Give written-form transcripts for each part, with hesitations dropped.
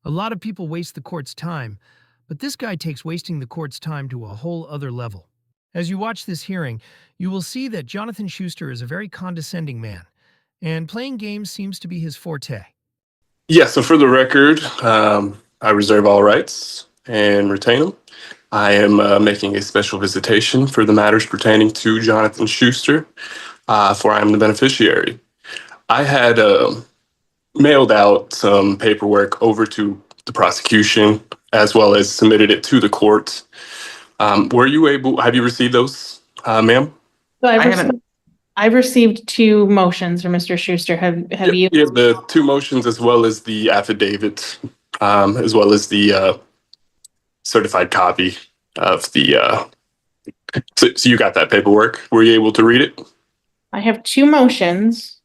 A lot of people waste the court's time, but this guy takes wasting the court's time to a whole other level. As you watch this hearing, you will see that Jonathan Schuster is a very condescending man, and playing games seems to be his forte. Yeah, so for the record, I reserve all rights and retain them. I am making a special visitation for the matters pertaining to Jonathan Schuster, for I am the beneficiary. I had mailed out some paperwork over to the prosecution as well as submitted it to the court. Have you received those, ma'am? So I've received two motions from Mr. Schuster. Have you? Yeah, the two motions as well as the affidavit, as well as the certified copy of the. So you got that paperwork? Were you able to read it? I have two motions.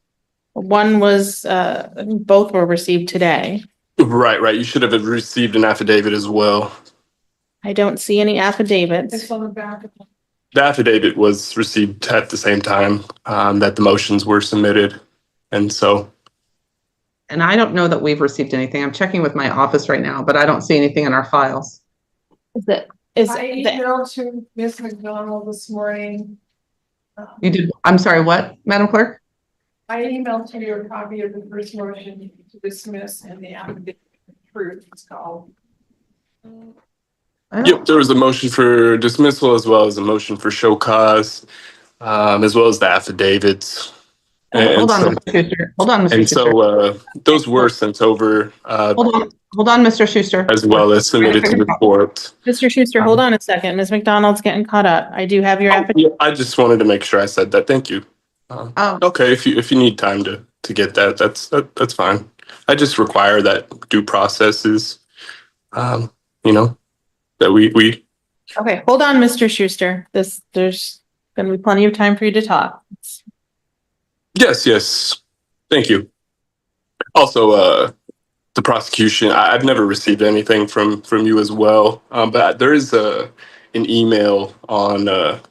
One was, both were received today. Right. You should have received an affidavit as well. I don't see any affidavits. It's on the back of the. The affidavit was received at the same time that the motions were submitted, and so. And I don't know that we've received anything. I'm checking with my office right now, but I don't see anything in our files. I emailed to Ms. McDonald this morning. You did, I'm sorry, what, Madam Clerk? I emailed to you a copy of the first motion to dismiss and the affidavit of truth, it's called. Yep, there was a motion for dismissal as well as a motion for show cause, as well as the affidavits. Hold on, Mr. Schuster. Hold on, Mr. And Schuster. so those were sent over Hold on, Mr. Schuster. as well as submitted to the court. Mr. Schuster, hold on a second. Ms. McDonald's getting caught up. I do have your affidavit. Yeah, I just wanted to make sure I said that. Thank you. Okay, if you need time to get that, that's fine. I just require that due process is, that we. Okay, hold on, Mr. Schuster. There's gonna be plenty of time for you to talk. Yes. Thank you. Also, the prosecution, I've never received anything from you as well. But there is an email on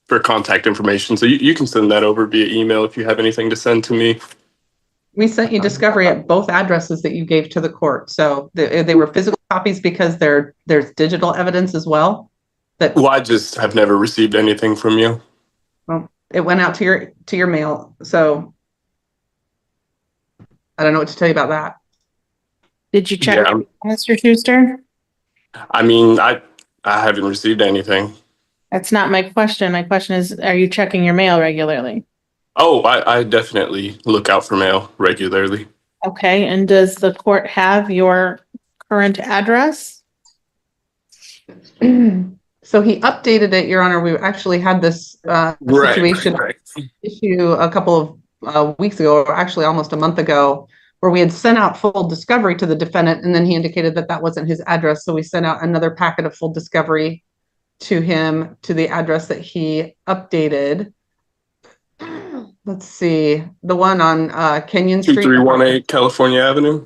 for contact information. So you can send that over via email if you have anything to send to me. We sent you discovery at both addresses that you gave to the court. So they were physical copies because there's digital evidence as well. Well, I just have never received anything from you. Well, it went out to your mail. So I don't know what to tell you about that. Did you check, Mr. Schuster? I mean, I haven't received anything. That's not my question. My question is, are you checking your mail regularly? Oh, I definitely look out for mail regularly. Okay, and does the court have your current address? So he updated it, Your Honor. We actually had this situation issue a couple of weeks ago, or actually almost a month ago, where we had sent out full discovery to the defendant, and then he indicated that that wasn't his address. So we sent out another packet of full discovery to him to the address that he updated. Let's see, the one on Kenyon Street. 2318 California Avenue.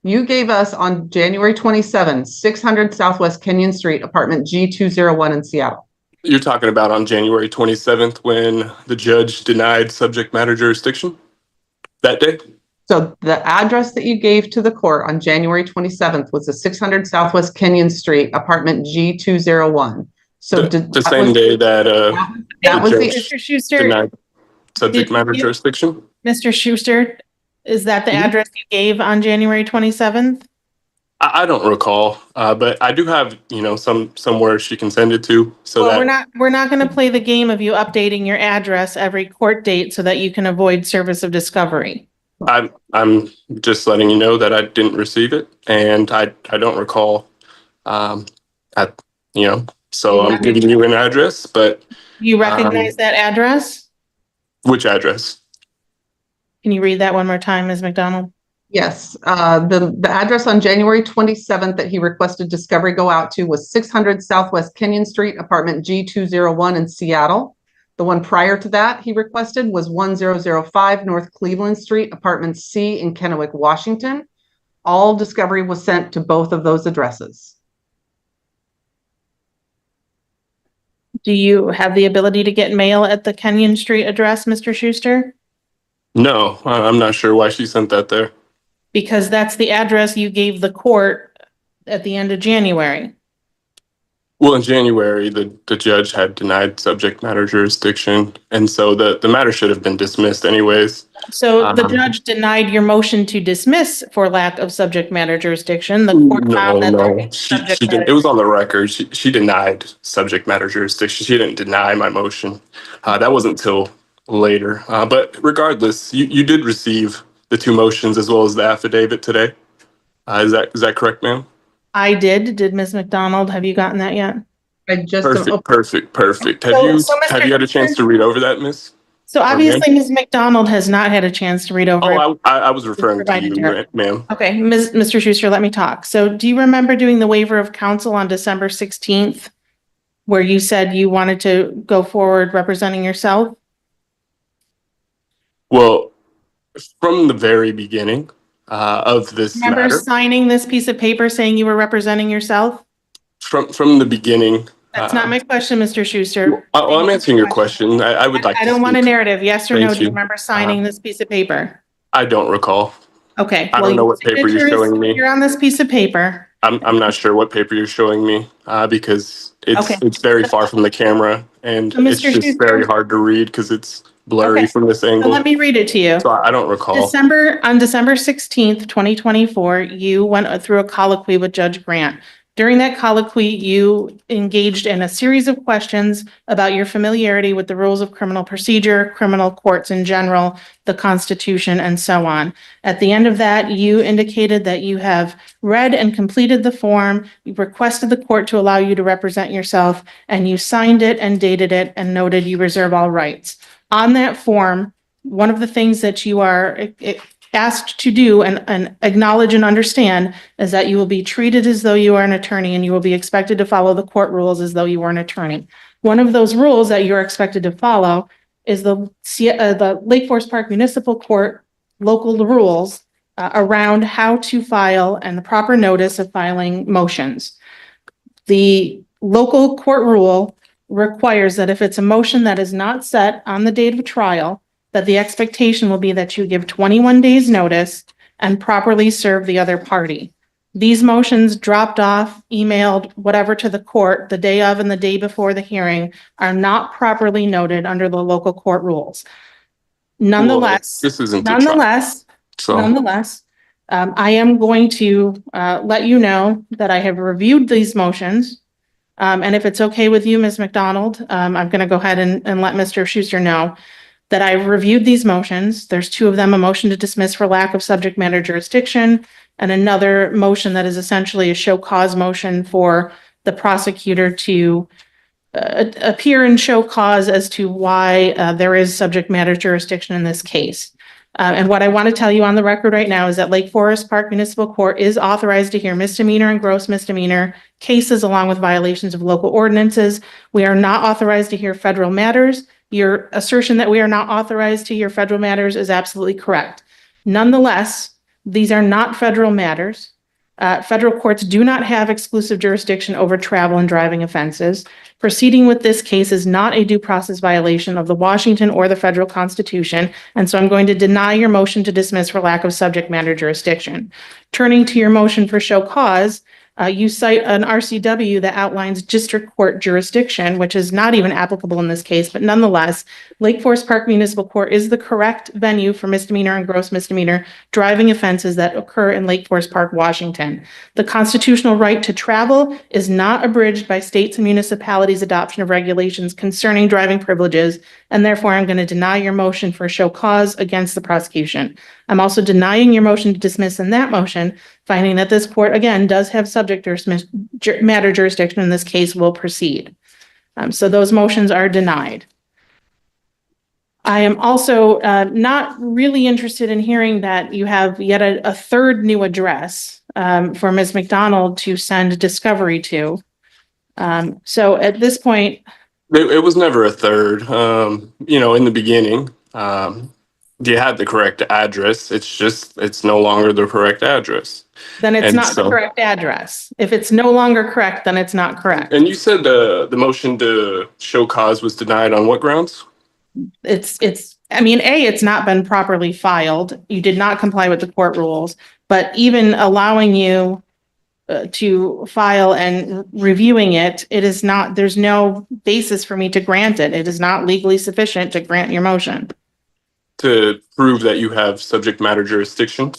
You gave us on January 27, 600 Southwest Kenyon Street, apartment G201 in Seattle. You're talking about on January 27th when the judge denied subject matter jurisdiction that day? So the address that you gave to the court on January 27th was the 600 Southwest Kenyon Street, apartment G201. So the same day that that was Mr. Schuster, denied subject matter jurisdiction? Mr. Schuster, is that the address you gave on January 27th? I don't recall, but I do have, somewhere she can send it to. So well, we're not going to play the game of you updating your address every court date so that you can avoid service of discovery. I'm just letting you know that I didn't receive it, and I don't recall. So I'm giving you an address, but you recognize that address? Which address? Can you read that one more time, Ms. McDonald? Yes, the address on January 27th that he requested discovery go out to was 600 Southwest Kenyon Street, apartment G201 in Seattle. The one prior to that he requested was 1005 North Cleveland Street, apartment C in Kennewick, Washington. All discovery was sent to both of those addresses. Do you have the ability to get mail at the Kenyon Street address, Mr. Schuster? No, I'm not sure why she sent that there. because that's the address you gave the court at the end of January. Well, in January, the judge had denied subject matter jurisdiction, and so the matter should have been dismissed anyways. So the judge denied your motion to dismiss for lack of subject matter jurisdiction. The court found that there is subject matter. It was on the record. She denied subject matter jurisdiction. She didn't deny my motion. That wasn't till later. But regardless, you did receive the two motions as well as the affidavit today. Is that correct, ma'am? I did. Did Ms. McDonald, have you gotten that yet? I just Perfect. Have Mr. you had a chance to read over that, Miss? So obviously, Ms. McDonald has not had a chance to read over it. Oh, I was referring to you, ma'am. Okay, Mr. Schuster, let me talk. So do you remember doing the waiver of counsel on December 16th, where you said you wanted to go forward representing yourself? Well, from the very beginning of this Remember matter, signing this piece of paper saying you were representing yourself? from the beginning. That's not my question, Mr. Schuster. Well, I'm answering your question. I would like I to don't want a speak. narrative. Yes or no? Thank Do you you. remember signing this piece of paper? I don't recall. Okay. I don't know what paper you're showing me. You're on this piece of paper. I'm not sure what paper you're showing me because Okay. it's very far from the camera and So, Mr. it's just Schuster- very hard to read because it's blurry Okay. from this So angle. let me read it to you. So I don't recall. On December 16th, 2024, you went through a colloquy with Judge Grant. During that colloquy, you engaged in a series of questions about your familiarity with the rules of criminal procedure, criminal courts in general, the Constitution, and so on. At the end of that, you indicated that you have read and completed the form, you requested the court to allow you to represent yourself, and you signed it and dated it and noted you reserve all rights. On that form, one of the things that you are asked to do and acknowledge and understand is that you will be treated as though you are an attorney and you will be expected to follow the court rules as though you were an attorney. One of those rules that you're expected to follow is the Lake Forest Park Municipal Court local rules around how to file and the proper notice of filing motions. The local court rule requires that if it's a motion that is not set on the date of trial, that the expectation will be that you give 21 days notice and properly serve the other party. These motions dropped off, emailed, whatever to the court the day of and the day before the hearing are not properly noted under the local court rules. Nonetheless, Well, this isn't the trial. Nonetheless, I am going to let you know that I have reviewed these motions. And if it's okay with you, Ms. McDonald, I'm going to go ahead and let Mr. Schuster know that I've reviewed these motions. There's two of them, a motion to dismiss for lack of subject matter jurisdiction, and another motion that is essentially a show cause motion for the prosecutor to appear and show cause as to why there is subject matter jurisdiction in this case. And what I want to tell you on the record right now is that Lake Forest Park Municipal Court is authorized to hear misdemeanor and gross misdemeanor cases along with violations of local ordinances. We are not authorized to hear federal matters. Your assertion that we are not authorized to hear federal matters is absolutely correct. Nonetheless, these are not federal matters. Federal courts do not have exclusive jurisdiction over travel and driving offenses. Proceeding with this case is not a due process violation of the Washington or the federal Constitution, and so I'm going to deny your motion to dismiss for lack of subject matter jurisdiction. Turning to your motion for show cause, you cite an RCW that outlines district court jurisdiction, which is not even applicable in this case, but nonetheless, Lake Forest Park Municipal Court is the correct venue for misdemeanor and gross misdemeanor driving offenses that occur in Lake Forest Park, Washington. The constitutional right to travel is not abridged by states and municipalities' adoption of regulations concerning driving privileges, and therefore I'm going to deny your motion for show cause against the prosecution. I'm also denying your motion to dismiss in that motion, finding that this court, again, does have subject matter jurisdiction in this case will proceed. So those motions are denied. I am also not really interested in hearing that you have yet a third new address for Ms. McDonald to send discovery to. So at this point, It was never a third. In the beginning, you had the correct address. It's no longer the correct address. then it's And not the so- correct address. If it's no longer correct, then it's not correct. And you said the motion to show cause was denied on what grounds? It's not been properly filed. You did not comply with the court rules. But even allowing you to file and reviewing it, it is not, there's no basis for me to grant it. It is not legally sufficient to grant your motion. To prove that you have subject matter jurisdiction?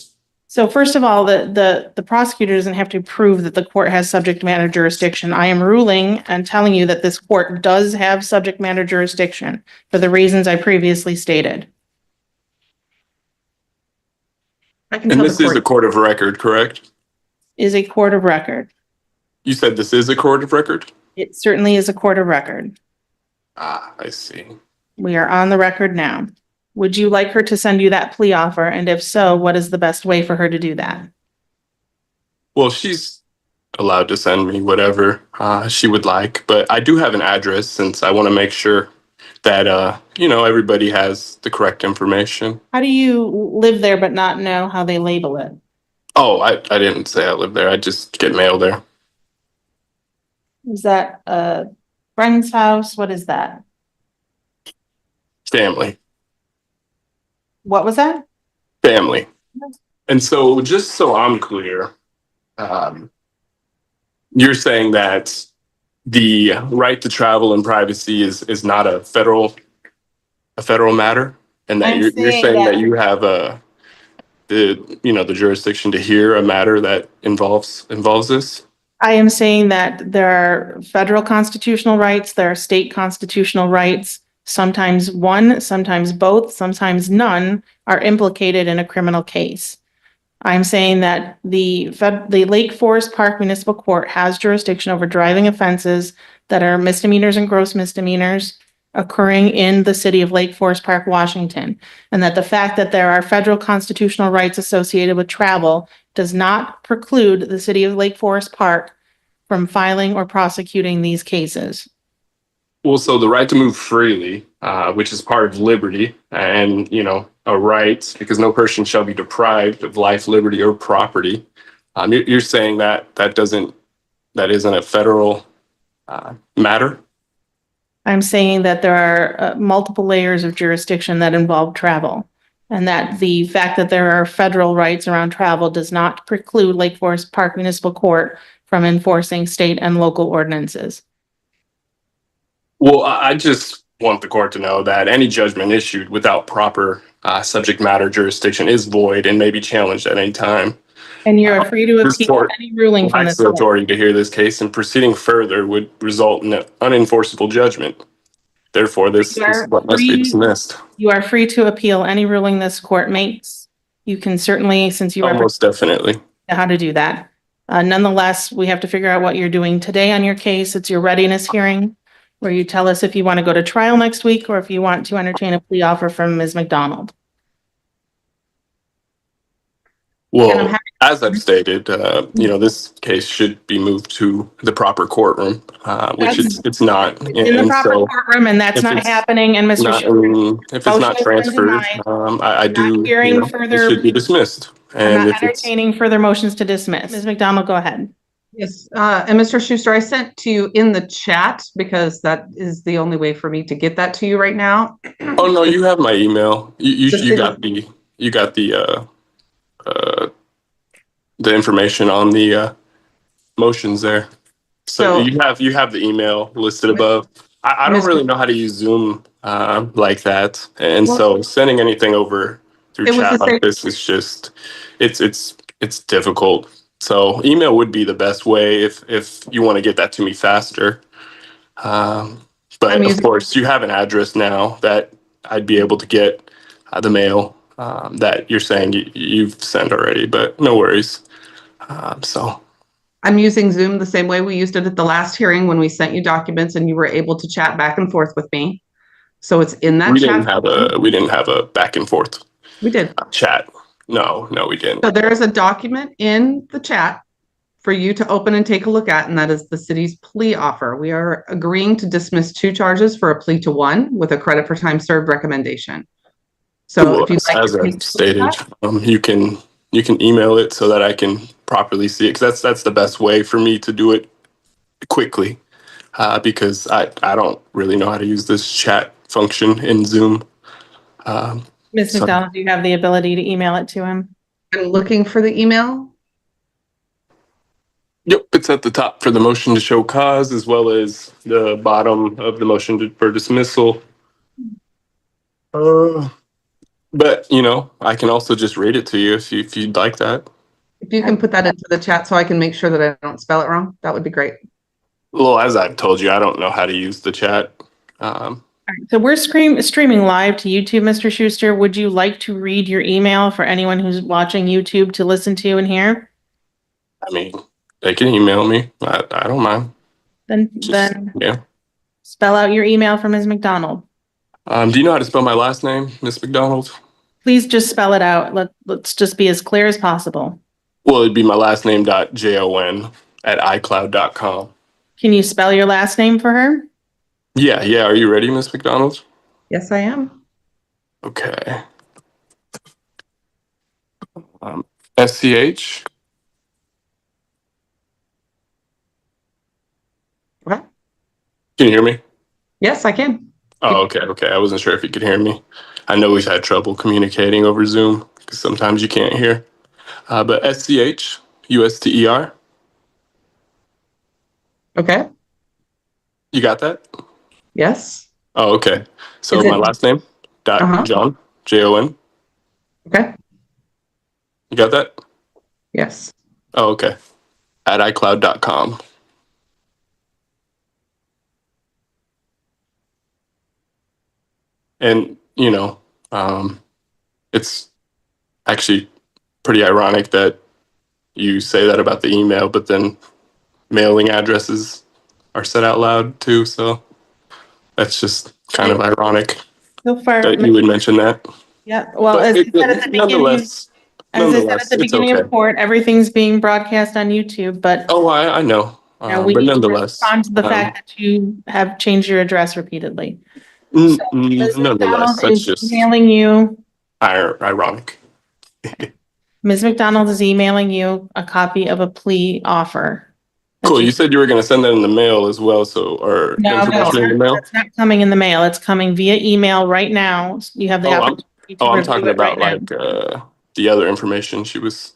So first of all, the prosecutor doesn't have to prove that the court has subject matter jurisdiction. I am ruling and telling you that this court does have subject matter jurisdiction for the reasons I previously stated. I can And tell this the is a court. court of record, correct? Is a court of record. You said this is a court of record? It certainly is a court of record. Ah, I see. We are on the record now. Would you like her to send you that plea offer? And if so, what is the best way for her to do that? Well, she's allowed to send me whatever she would like, but I do have an address since I want to make sure that, everybody has the correct information. How do you live there but not know how they label it? Oh, I didn't say I live there. I just get mail there. Is that a friend's house? What is that? Family. What was that? Family. And so just so I'm clear, you're saying that the right to travel and privacy is not a federal matter, and that I'm you're saying saying that- that you have the jurisdiction to hear a matter that involves this? I am saying that there are federal constitutional rights, there are state constitutional rights. Sometimes one, sometimes both, sometimes none are implicated in a criminal case. I'm saying that the Lake Forest Park Municipal Court has jurisdiction over driving offenses that are misdemeanors and gross misdemeanors occurring in the city of Lake Forest Park, Washington. And that the fact that there are federal constitutional rights associated with travel does not preclude the city of Lake Forest Park from filing or prosecuting these cases. Well, so the right to move freely, which is part of liberty and, a right, because no person shall be deprived of life, liberty, or property. You're saying that isn't a federal matter? I'm saying that there are multiple layers of jurisdiction that involve travel. And that the fact that there are federal rights around travel does not preclude Lake Forest Park Municipal Court from enforcing state and local ordinances. Well, I just want the court to know that any judgment issued without proper subject matter jurisdiction is void and may be challenged at any time. And you're free to This appeal court any ruling from lacks this the court. authority to hear this case, and proceeding further would result in an unenforceable judgment. Therefore, this must be dismissed. You are free to appeal any ruling this court makes. You can certainly, since you are Almost definitely. how to do that. Nonetheless, we have to figure out what you're doing today on your case. It's your readiness hearing, where you tell us if you want to go to trial next week or if you want to entertain a plea offer from Ms. McDonald. Well, as I've stated, this case should be moved to the proper courtroom, which it's not. In the proper courtroom, and that's not happening, and Mr. Schuster. If it's not transferred, I do, it should be dismissed. I'm And not entertaining further motions to dismiss. Ms. McDonald, go ahead. Yes, and Mr. Schuster, I sent to you in the chat because that is the only way for me to get that to you right now. Oh no, you have my email. You got the information on the motions there. So you have the email listed above. I don't really know how to use Zoom like that, and so sending anything over through chat like this is just it's difficult. So email would be the best way if you want to get that to me faster. But of course, you have an address now that I'd be able to get the mail that you're saying you've sent already, but no worries. So I'm using Zoom the same way we used it at the last hearing when we sent you documents and you were able to chat back and forth with me. So it's in that chat. We didn't have a back and forth. We did. Chat. No, we didn't. So there is a document in the chat for you to open and take a look at, and that is the city's plea offer. We are agreeing to dismiss 2 charges for a plea to 1 with a credit for time served recommendation. So if you'd like, as I stated, you can email it so that I can properly see it, because that's the best way for me to do it quickly, because I don't really know how to use this chat function in Zoom. Ms. McDonald, do you have the ability to email it to him? I'm looking for the email. Yep, it's at the top for the motion to show cause, as well as the bottom of the motion for dismissal. But I can also just read it to you if you'd like that. If you can put that into the chat so I can make sure that I don't spell it wrong, that would be great. Well, as I've told you, I don't know how to use the chat. So we're streaming live to YouTube, Mr. Schuster. Would you like to read your email for anyone who's watching YouTube to listen to and hear? I mean, they can email me. I don't mind. Then Yeah. spell out your email for Ms. McDonald. Do you know how to spell my last name, Miss McDonald? Please just spell it out. Let's just be as clear as possible. Well, it'd be my last name .jon@icloud.com. Can you spell your last name for her? Yeah. Are you ready, Miss McDonald? Yes, I am. Okay. SCH. Okay. Can you hear me? Yes, I can. Oh, okay. I wasn't sure if you could hear me. I know we've had trouble communicating over Zoom because sometimes you can't hear. But SCH, USTER. Okay. You got that? Yes. Oh, okay. So Is my it- last name, John, JON. Okay. You got that? Yes. Oh, okay. At iCloud.com. And, it's actually pretty ironic that you say that about the email, but then mailing addresses are said out loud too. So that's just kind of ironic So far, that you would mention that. yeah. Well, But as I said at the beginning, okay. of court, everything's being broadcast on YouTube. But Oh, I know. we But need to nonetheless, respond to the fact that you have changed your address repeatedly. n- So n- Ms. nonetheless, McDonald that's is just emailing you. ironic. Ms. McDonald is emailing you a copy of a plea offer. Cool. You said you were going to send that in the mail as well. So, or No, information in the mail? it's not coming in the mail. It's coming via email right now. You have the opportunity to I'm review talking it right about now. the other information she was.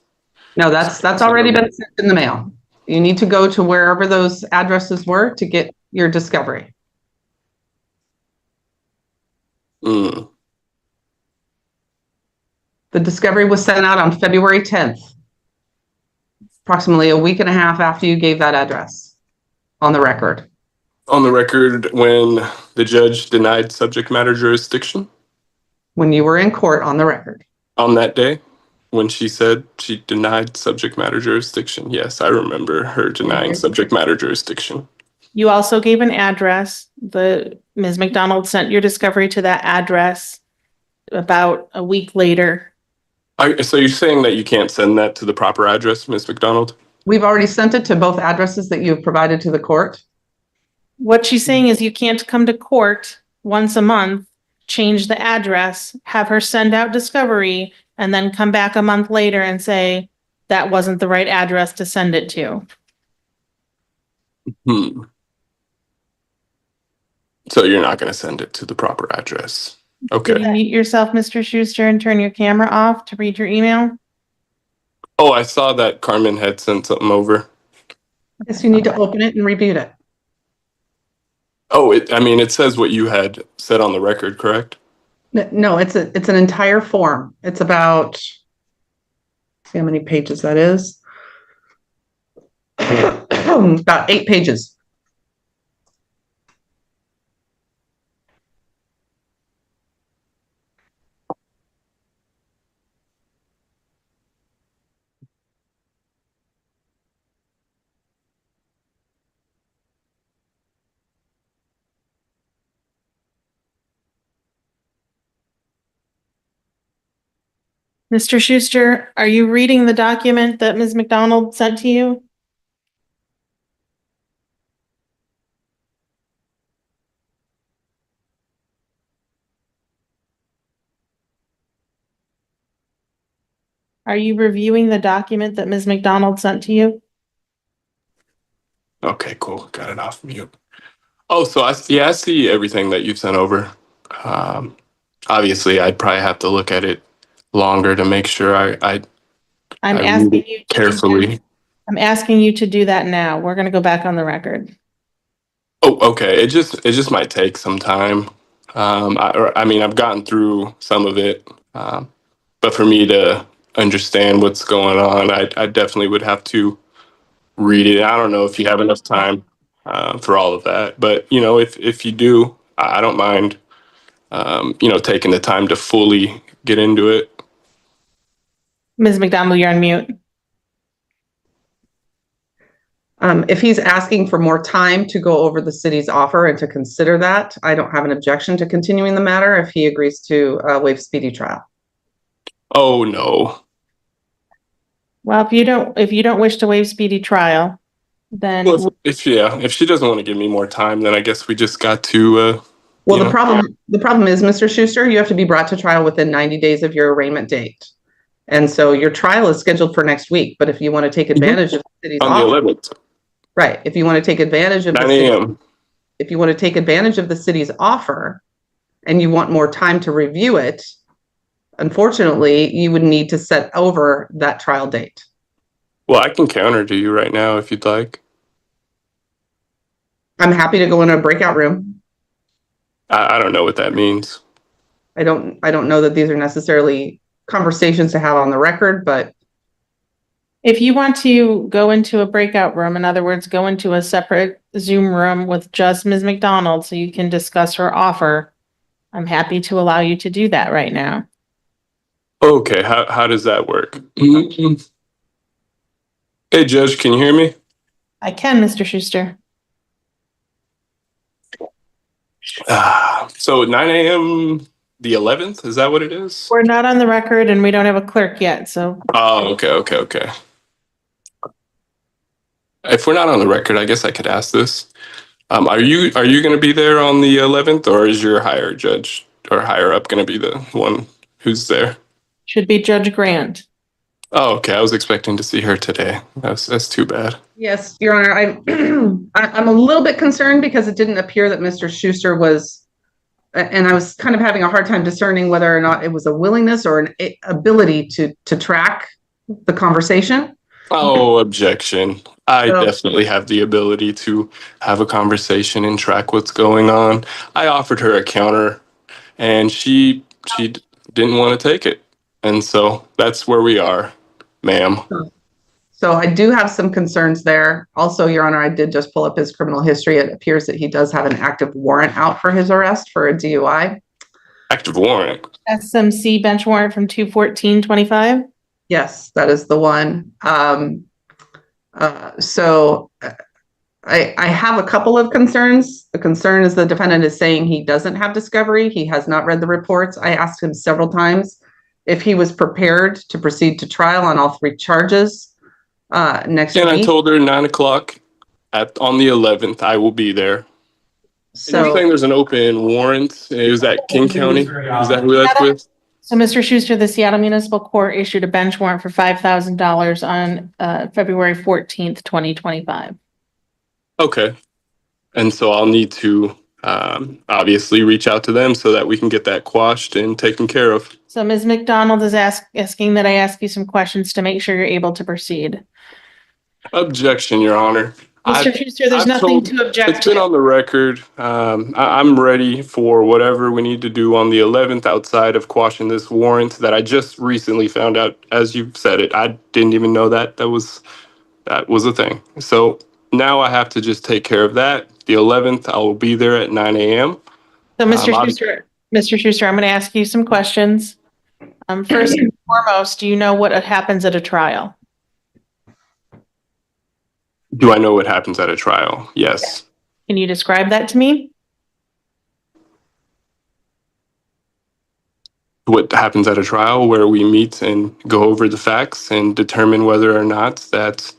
No, that's already been sent in the mail. You need to go to wherever those addresses were to get your discovery. Mm. The discovery was sent out on February 10th, approximately a week and a half after you gave that address on the record. On the record when the judge denied subject matter jurisdiction? When you were in court on the record. On that day when she said she denied subject matter jurisdiction. Yes, I remember her denying subject matter jurisdiction. You also gave an address. Ms. McDonald sent your discovery to that address about a week later. So you're saying that you can't send that to the proper address, Ms. McDonald? We've already sent it to both addresses that you have provided to the court. What she's saying is you can't come to court once a month, change the address, have her send out discovery, and then come back a month later and say that wasn't the right address to send it to. So you're not going to send it to the proper address. Okay. Did you mute yourself, Mr. Schuster, and turn your camera off to read your email? Oh, I saw that Carmen had sent something over. Yes, you need to open it and review it. Oh, it says what you had said on the record, correct? No, it's an entire form. It's about, see how many pages that is? About 8 pages. Mr. Schuster, are you reading the document that Ms. McDonald sent to you? Are you reviewing the document that Ms. McDonald sent to you? Okay, cool. Got it off mute. Oh, so I see everything that you've sent over. Obviously, I'd probably have to look at it longer to make sure I I'm I read asking it you to do that. carefully. I'm asking you to do that now. We're going to go back on the record. Oh, okay. It just might take some time. I mean, I've gotten through some of it, but for me to understand what's going on, I definitely would have to read it. I don't know if you have enough time for all of that, but if you do, I don't mind, taking the time to fully get into it. Ms. McDonald, you're on mute. If he's asking for more time to go over the city's offer and to consider that, I don't have an objection to continuing the matter if he agrees to waive speedy trial. Oh no. Well, if you don't wish to waive speedy trial, then Well, if she doesn't want to give me more time, then I guess we just got to. Well, the problem is, Mr. Schuster, you have to be brought to trial within 90 days of your arraignment date. And so your trial is scheduled for next week, but if you want to take advantage of the city's on the offer, 11th, right, if you want to take advantage of 9 a.m. if you want to take advantage of the city's offer and you want more time to review it, unfortunately, you would need to set over that trial date. Well, I can counter to you right now if you'd like. I'm happy to go in a breakout room. I don't know what that means. I don't know that these are necessarily conversations to have on the record, but if you want to go into a breakout room, in other words, go into a separate Zoom room with just Ms. McDonald so you can discuss her offer, I'm happy to allow you to do that right now. Okay, how does that work? Hey, Judge, can you hear me? I can, Mr. Schuster. So 9 a.m. the 11th, is that what it is? We're not on the record and we don't have a clerk yet, so. Oh, okay. If we're not on the record, I guess I could ask this. Are you going to be there on the 11th, or is your higher judge or higher up going to be the one who's there? Should be Judge Grant. Oh, okay. I was expecting to see her today. That's too bad. yes, Your Honor, I'm a little bit concerned because it didn't appear that Mr. Schuster was, and I was kind of having a hard time discerning whether or not it was a willingness or an ability to track the conversation. Oh, objection. I So- definitely have the ability to have a conversation and track what's going on. I offered her a counter and she didn't want to take it. And so that's where we are, ma'am. So I do have some concerns there. Also, Your Honor, I did just pull up his criminal history. It appears that he does have an active warrant out for his arrest for a DUI. Active warrant. SMC bench warrant from 2/14/25. Yes, that is the one. So I have a couple of concerns. The concern is the defendant is saying he doesn't have discovery. He has not read the reports. I asked him several times if he was prepared to proceed to trial on all three charges next week. And I told her 9 o'clock on the 11th, I will be there. And you're saying there's an open warrant? Is that King County? Is that who that's with? So, Mr. Schuster, the Seattle Municipal Court issued a bench warrant for $5,000 on February 14th, 2025. Okay. And so I'll need to obviously reach out to them so that we can get that quashed and taken care of. So Ms. McDonald is asking that I ask you some questions to make sure you're able to proceed. Objection, Your Honor. Mr. Schuster, there's nothing to object It's been to. on the record. I'm ready for whatever we need to do on the 11th outside of quashing this warrant that I just recently found out, as you've said it. I didn't even know that was a thing. So now I have to just take care of that. The 11th, I will be there at 9 a.m. So Mr. Schuster, I'm going to ask you some questions. First and foremost, do you know what happens at a trial? Do I know what happens at a trial? Yes. Can you describe that to me? What happens at a trial where we meet and go over the facts and determine whether or not that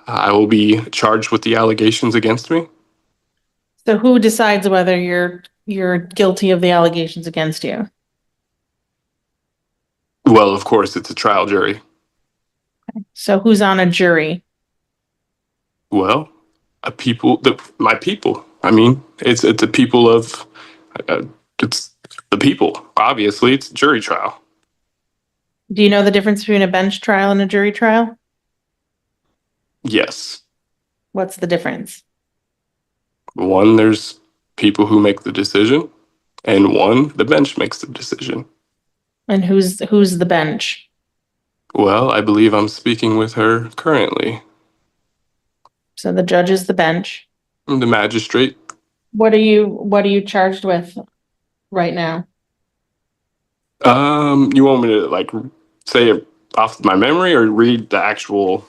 I will be charged with the allegations against me. So who decides whether you're guilty of the allegations against you? Well, of course, it's a trial jury. So who's on a jury? Well, my people. I mean, it's the people of, it's the people. Obviously, it's a jury trial. Do you know the difference between a bench trial and a jury trial? Yes. What's the difference? One, there's people who make the decision, and one, the bench makes the decision. And who's the bench? Well, I believe I'm speaking with her currently. So the judge is the bench. The magistrate. What are you charged with right now? You want me to like say it off my memory or read the actual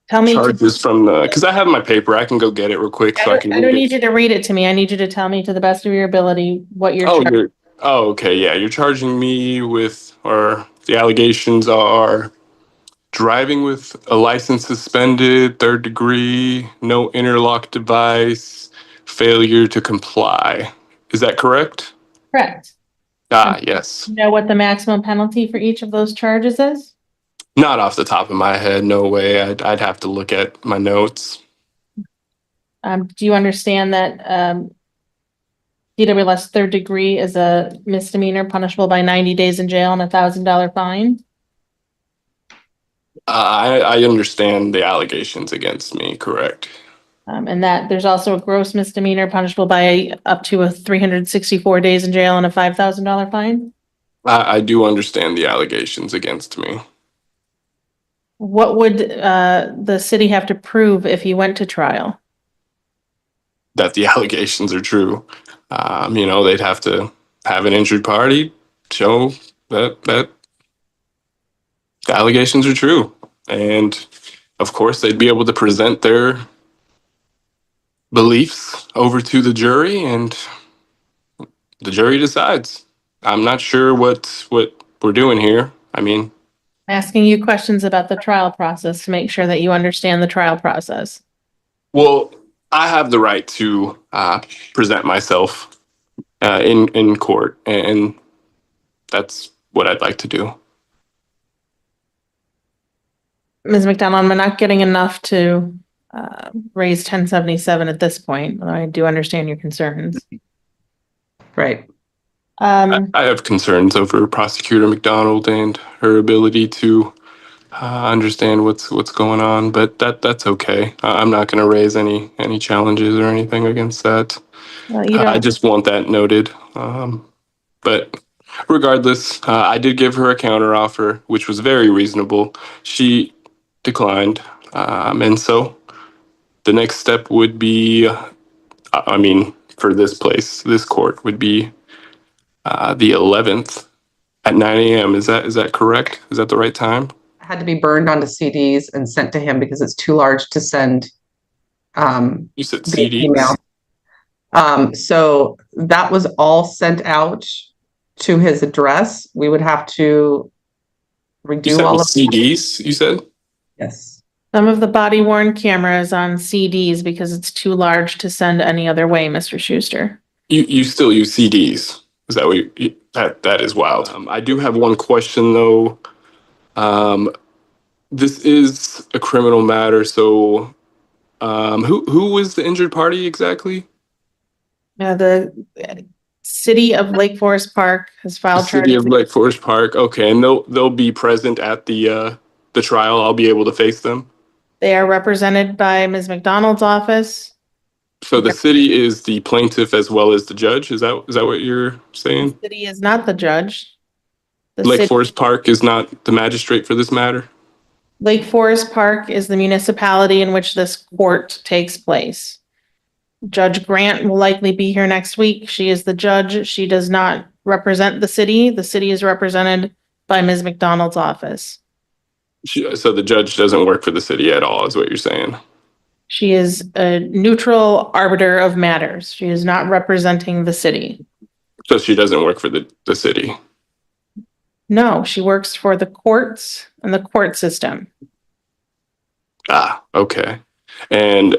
Tell me. charges from the? Because I have my paper. I can go get it real quick so I can. I don't need you to read it to me. I need you to tell me to the best of your ability what you're. Okay, yeah. You're charging me with, or the allegations are driving with a license suspended, 3rd degree, no interlock device, failure to comply. Is that correct? Correct. Yes. You know what the maximum penalty for each of those charges is? Not off the top of my head. No way. I'd have to look at my notes. Do you understand that DWS 3rd degree is a misdemeanor punishable by 90 days in jail and $1,000 fine? I understand the allegations against me, correct? And that there's also a gross misdemeanor punishable by up to 364 days in jail and a $5,000 fine? I do understand the allegations against me. What would the city have to prove if you went to trial? That the allegations are true. They'd have to have an injured party show that the allegations are true. And of course, they'd be able to present their beliefs over to the jury, and the jury decides. I'm not sure what we're doing here. I'm Asking you questions about the trial process to make sure that you understand the trial process. well, I have the right to present myself in court, and that's what I'd like to do. Ms. McDonald, I'm not getting enough to raise 1077 at this point. I do understand your concerns. Right. I have concerns over Prosecutor McDonald and her ability to understand what's going on, but that's okay. I'm not going to raise any challenges or anything against that. I just want that noted. But regardless, I did give her a counteroffer, which was very reasonable. She declined, and so the next step would be, for this court would be the 11th at 9 a.m. Is that correct? Is that the right time? Had to be burned onto CDs and sent to him because it's too large to send. You said CDs? Email. So that was all sent out to his address. We would have to redo all of CDs, you said? Yes. Some of the body worn cameras on CDs because it's too large to send any other way, Mr. Schuster. You still use CDs? Is that what that is wild. I do have one question though. This is a criminal matter, so who was the injured party exactly? The city of Lake Forest Park has filed charges. City of Lake Forest Park. Okay, and they'll be present at the trial. I'll be able to face them. They are represented by Ms. McDonald's office. So the city is the plaintiff as well as the judge. Is that what you're saying? The city is not the judge. Lake Forest Park is not the magistrate for this matter? Lake Forest Park is the municipality in which this court takes place. Judge Grant will likely be here next week. She is the judge. She does not represent the city. The city is represented by Ms. McDonald's office. So the judge doesn't work for the city at all, is what you're saying? She is a neutral arbiter of matters. She is not representing the city. So she doesn't work for the city? No, she works for the courts and the court system. Okay. And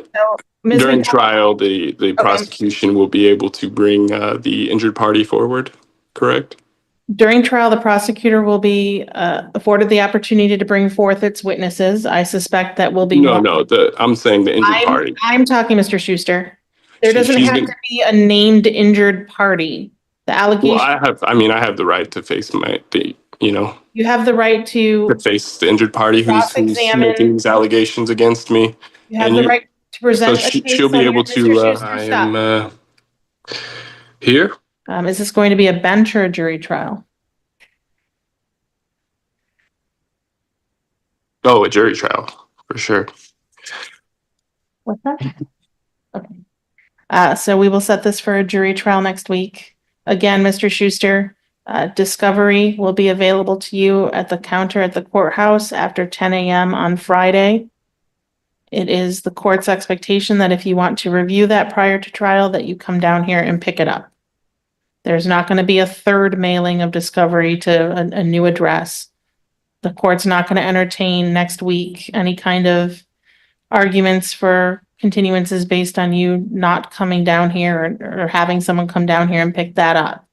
during trial, the prosecution will be able to bring the injured party forward, correct? During trial, the prosecutor will be afforded the opportunity to bring forth its witnesses. I suspect that will be. I'm saying the injured party. I'm talking, Mr. Schuster. There doesn't have to be a named injured party. The allegation. Well, I have the right to face the You have the right to to face the injured party who's cross-examine. making these allegations against me. You have And the right to so present a she'll case be on your able Mr. to, Schuster, I stop. am here. Is this going to be a bench or a jury trial? Oh, a jury trial, for sure. What's that? Okay. So we will set this for a jury trial next week. Again, Mr. Schuster, discovery will be available to you at the counter at the courthouse after 10 a.m. on Friday. It is the court's expectation that if you want to review that prior to trial, that you come down here and pick it up. There's not going to be a third mailing of discovery to a new address. The court's not going to entertain next week any kind of arguments for continuances based on you not coming down here or having someone come down here and pick that up.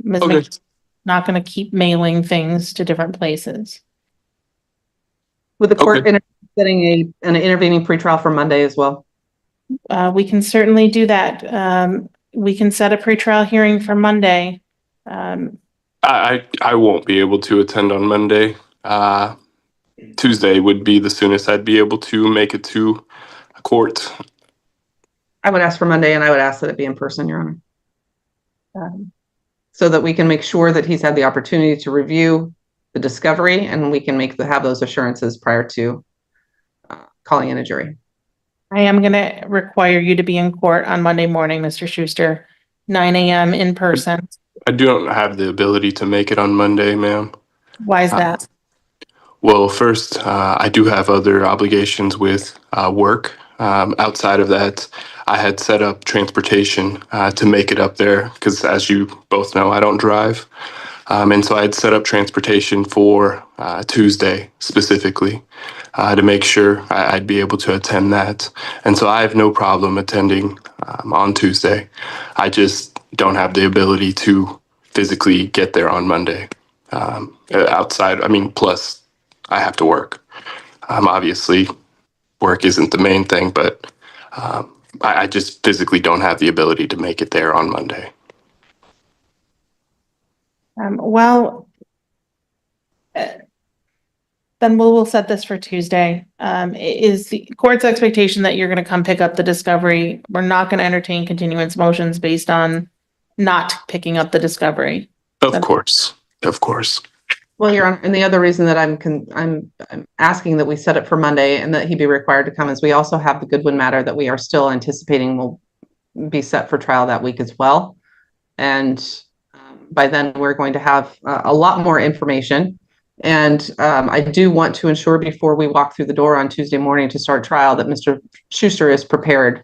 Ms. Okay. McDonald's not going to keep mailing things to different places. With the court setting an intervening pretrial for Monday as well. We can certainly do that. We can set a pretrial hearing for Monday. I won't be able to attend on Monday. Tuesday would be the soonest I'd be able to make it to court. I would ask for Monday, and I would ask that it be in person, Your Honor. So that we can make sure that he's had the opportunity to review the discovery, and we can have those assurances prior to calling in a jury. I am going to require you to be in court on Monday morning, Mr. Schuster, 9 a.m. in person. I don't have the ability to make it on Monday, ma'am. Why is that? Well, first, I do have other obligations with work. Outside of that, I had set up transportation to make it up there because, as you both know, I don't drive. And so I had set up transportation for Tuesday specifically to make sure I'd be able to attend that. And so I have no problem attending on Tuesday. I just don't have the ability to physically get there on Monday. Plus I have to work. Obviously, work isn't the main thing, but I just physically don't have the ability to make it there on Monday. Then we'll set this for Tuesday. Is the court's expectation that you're going to come pick up the discovery? We're not going to entertain continuance motions based on not picking up the discovery. Of course. Well, Your Honor, and the other reason that I'm asking that we set it for Monday and that he be required to come is we also have the Goodwin matter that we are still anticipating will be set for trial that week as well. And by then we're going to have a lot more information. And I do want to ensure before we walk through the door on Tuesday morning to start trial that Mr. Schuster is prepared.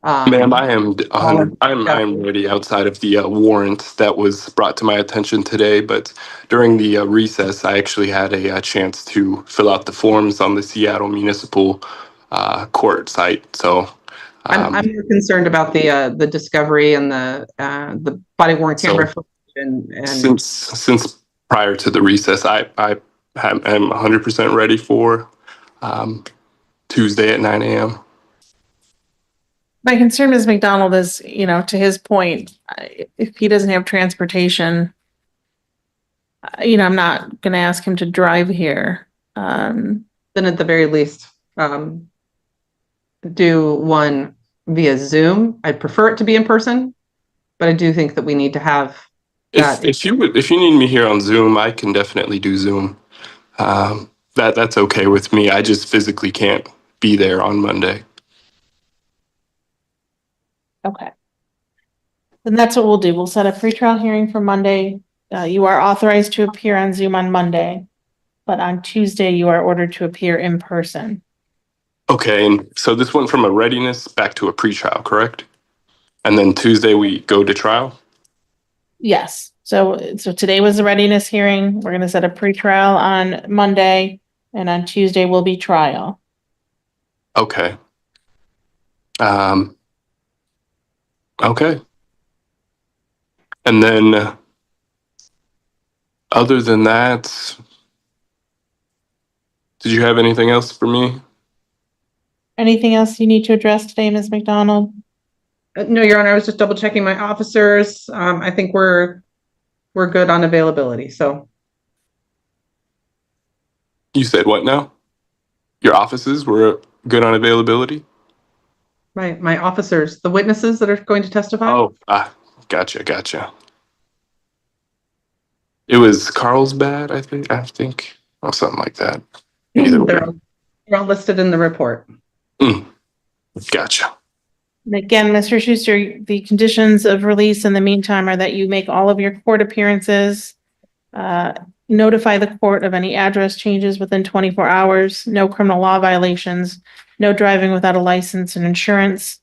Ma'am, I am ready outside of the warrant that was brought to my attention today. But during the recess, I actually had a chance to fill out the forms on the Seattle Municipal Court site. So I'm more concerned about the discovery and the body worn camera footage and since prior to the recess, I am 100% ready for Tuesday at 9 a.m. My concern, Ms. McDonald, is, to his point, if he doesn't have transportation, I'm not going to ask him to drive here. Then at the very least, do one via Zoom. I'd prefer it to be in person, but I do think that we need to have that. If you need me here on Zoom, I can definitely do Zoom. That's okay with me. I just physically can't be there on Monday. Okay. Then that's what we'll do. We'll set a pretrial hearing for Monday. You are authorized to appear on Zoom on Monday, but on Tuesday you are ordered to appear in person. Okay, and so this went from a readiness back to a pretrial, correct? And then Tuesday we go to trial? Yes. So today was the readiness hearing. We're going to set a pretrial on Monday, and on Tuesday will be trial. Okay. Okay. And then other than that, did you have anything else for me? Anything else you need to address today, Ms. McDonald? No, Your Honor, I was just double checking my officers. I think we're good on availability. So You said what now? Your offices were good on availability? My officers, the witnesses that are going to testify? Oh, gotcha. It was Carlsbad, I think, or something like that. Either way. They're all listed in the report. Gotcha. And again, Mr. Schuster, the conditions of release in the meantime are that you make all of your court appearances, notify the court of any address changes within 24 hours, no criminal law violations, no driving without a license and insurance.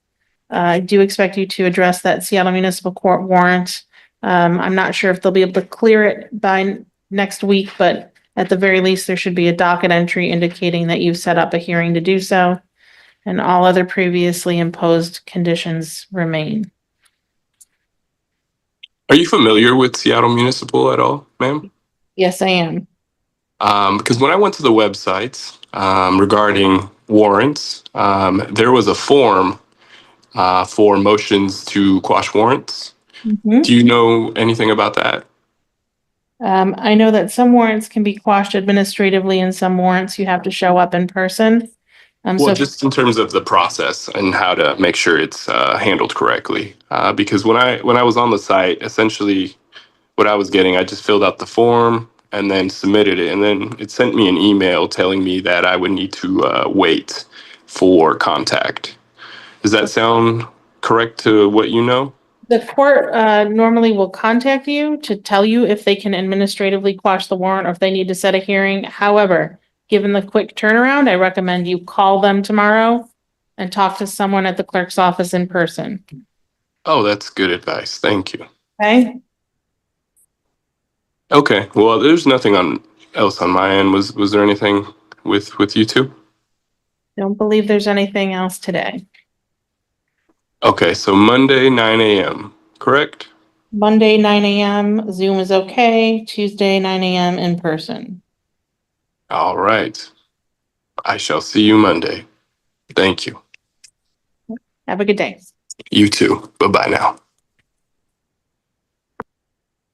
I do expect you to address that Seattle Municipal Court warrant. I'm not sure if they'll be able to clear it by next week, but at the very least, there should be a docket entry indicating that you've set up a hearing to do so. And all other previously imposed conditions remain. Are you familiar with Seattle Municipal at all, ma'am? Yes, I am. Because when I went to the website regarding warrants, there was a form for motions to quash warrants. Mhm. Do you know anything about that? I know that some warrants can be quashed administratively and some warrants you have to show up in person. Well, So just in terms of the process and how to make sure it's handled correctly. Because when I was on the site, essentially what I was getting, I just filled out the form and then submitted it. And then it sent me an email telling me that I would need to wait for contact. Does that sound correct to what you know? the court normally will contact you to tell you if they can administratively quash the warrant or if they need to set a hearing. However, given the quick turnaround, I recommend you call them tomorrow and talk to someone at the clerk's office in person. Oh, that's good advice. Thank you. Okay? Okay. Well, there's nothing else on my end. Was there anything with you two? Don't believe there's anything else today. Okay, so Monday 9 a.m. Correct? Monday, 9 a.m. Zoom is okay. Tuesday, 9 a.m. in person. All right. I shall see you Monday. Thank you. Have a good day. You too. Bye-bye now.